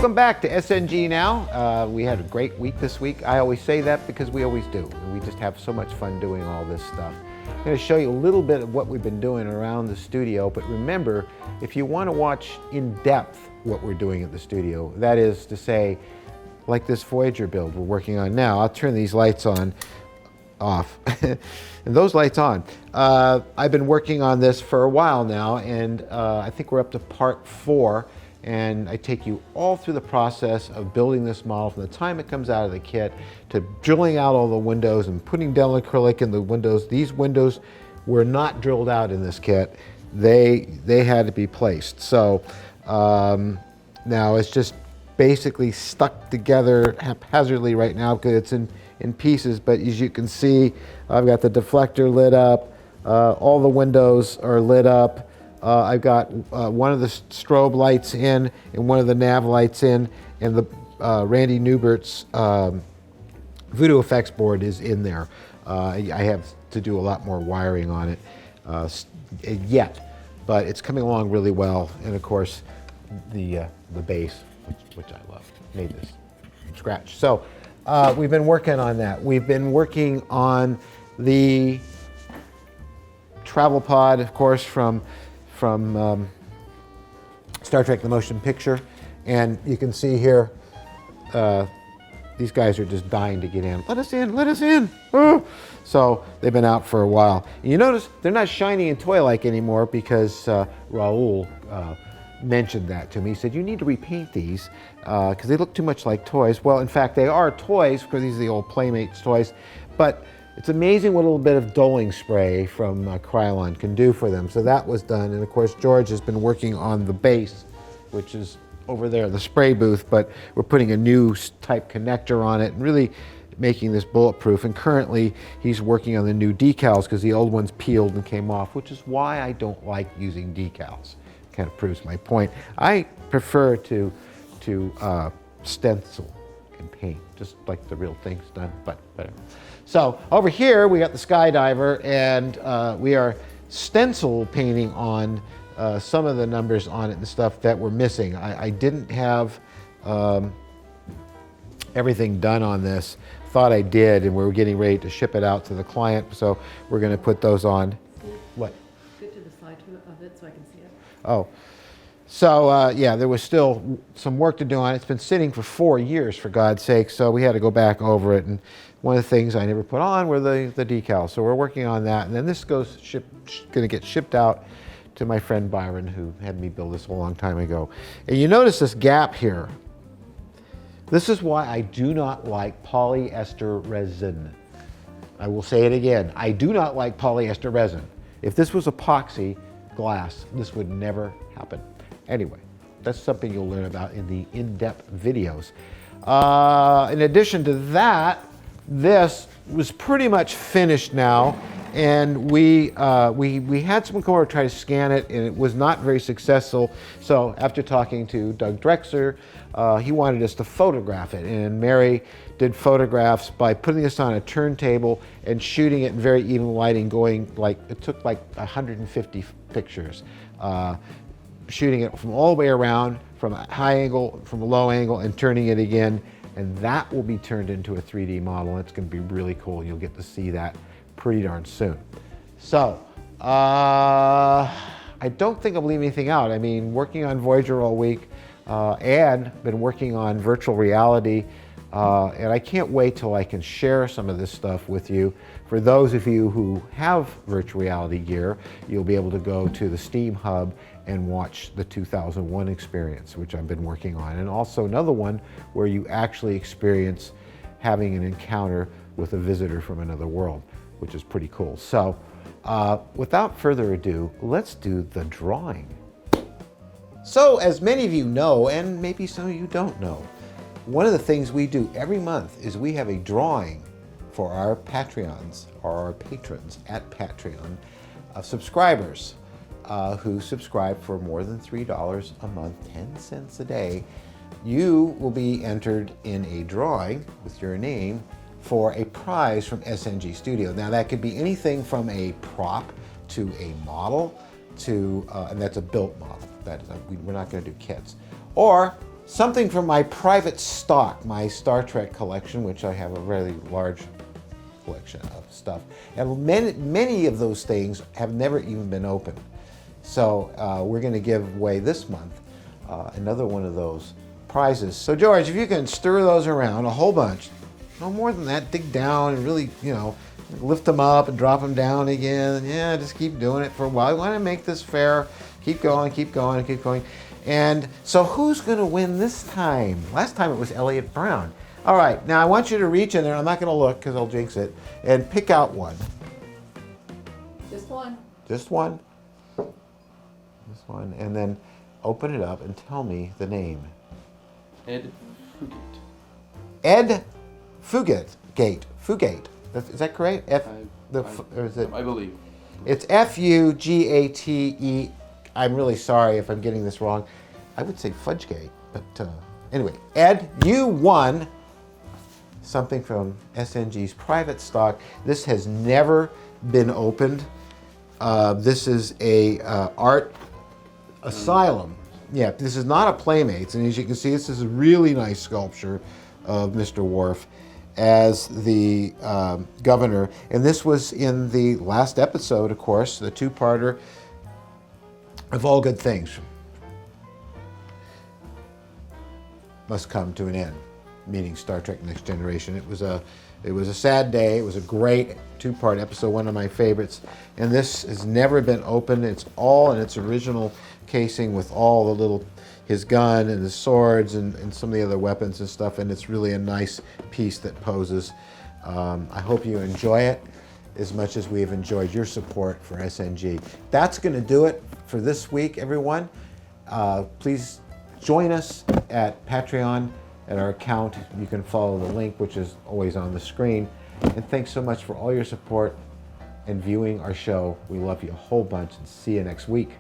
Welcome back to SNG Now. We had a great week this week. I always say that because we always do. We just have so much fun doing all this stuff. I'm going to show you a little bit of what we've been doing around the studio, but remember, if you want to watch in depth what we're doing at the studio, that is to say, like this Voyager build we're working on now. I'll turn these lights off, and those lights on. I've been working on this for a while now, and I think we're up to part 4. And I take you all through the process of building this model from the time it comes out of the kit to drilling out all the windows and putting down acrylic in the windows. These windows were not drilled out in this kit. They had to be placed. So now it's just basically stuck together haphazardly right now because it's in pieces. But as you can see, I've got the deflector lit up. All the windows are lit up. I've got one of the strobe lights in and one of the nav lights in, and the Randy Newbert's Voodoo Effects board is in there. I have to do a lot more wiring on it yet, but it's coming along really well. And of course, the base, which I love, made this from scratch. So we've been working on that. We've been working on the travel pod, of course, from Star Trek The Motion Picture. And you can see here, these guys are just dying to get in. Let us in, let us in. Oh. So they've been out for a while. And you notice they're not shiny and toy-like anymore because Raul mentioned that to me. He said, you need to repaint these because they look too much like toys. Well, in fact, they are toys because these are the old Playmates toys. But it's amazing what a little bit of dulling spray from Krylon can do for them. So that was done. And of course, George has been working on the base, which is over there, the spray booth, but we're putting a new type connector on it and really making this bulletproof. And currently he's working on the new decals because the old ones peeled and came off, which is why I don't like using decals. Kind of proves my point. I prefer to stencil and paint, just like the real thing's done, but whatever. So over here, we got the Skydiver, and we are stencil painting on some of the numbers on it and stuff that were missing. I didn't have everything done on this. Thought I did, and we were getting ready to ship it out to the client, so we're going to put those on. What? Get to the side of it so I can see it. Oh. So, yeah, there was still some work to do on it. It's been sitting for 4 years, for God's sake, so we had to go back over it. And one of the things I never put on were the decals. So we're working on that. And then this going to get shipped out to my friend Byron, who had me build this a long time ago. And you notice this gap here. This is why I do not like polyester resin. I will say it again. I do not like polyester resin. If this was epoxy glass, this would never happen. Anyway, that's something you'll learn about in the in-depth videos. In addition to that, this was pretty much finished now, and we had someone come over to try to scan it, and it was not very successful. So after talking to Doug Drexler, he wanted us to photograph it, and Mary did photographs by putting this on a turntable and shooting it in very even lighting, going like, it took like 150 pictures. Shooting it from all the way around, from a high angle, from a low angle, and turning it again. And that will be turned into a 3D model. It's going to be really cool. You'll get to see that pretty darn soon. So, I don't think I'm leaving anything out. I mean, working on Voyager all week, and been working on virtual reality. And I can't wait till I can share some of this stuff with you. For those of you who have virtual reality gear, you'll be able to go to the Steam Hub and watch the 2001 experience, which I've been working on. And also another one where you actually experience having an encounter with a visitor from another world, which is pretty cool. So without further ado, let's do the drawing. So as many of you know, and maybe some of you don't know, one of the things we do every month is we have a drawing for our Patreons, or our patrons at Patreon, of subscribers who subscribe for more than $3 a month, 10 cents a day. You will be entered in a drawing with your name for a prize from SNG Studio. Now that could be anything from a prop to a model to, and that's a built model. That is, we're not going to do kits. Or something from my private stock, my Star Trek collection, which I have a really large collection of stuff. And many of those things have never even been opened. So we're going to give away this month another one of those prizes. So George, if you can stir those around, a whole bunch, no more than that, dig down and really, lift them up and drop them down again. Yeah, just keep doing it for a while. I want to make this fair. Keep going, keep going, keep going. And so who's going to win this time? Last time it was Elliot Brown. All right, now I want you to reach in there. I'm not going to look because I'll jinx it. And pick out one. Just one. Just one. This one. And then open it up and tell me the name. Ed Fugate. Ed Fugate. Is that correct? Or is it? I believe. It's Fugate. I'm really sorry if I'm getting this wrong. I would say Fudgegate, but anyway, Ed, you won something from SNG's private stock. This has never been opened. This is a art asylum. Yeah, this is not a Playmates, and as you can see, this is a really nice sculpture of Mr. Worf as the governor. And this was in the last episode, of course, the two-parter of All Good Things Must Come to an End, meaning Star Trek Next Generation. It was a sad day. It was a great two-part episode, one of my favorites. And this has never been opened. It's all in its original casing with all the little, his gun and his swords and some of the other weapons and stuff. And it's really a nice piece that poses. I hope you enjoy it as much as we've enjoyed your support for SNG. That's going to do it for this week, everyone. Please join us at Patreon at our account. You can follow the link, which is always on the screen. And thanks so much for all your support and viewing our show. We love you a whole bunch and see you next week.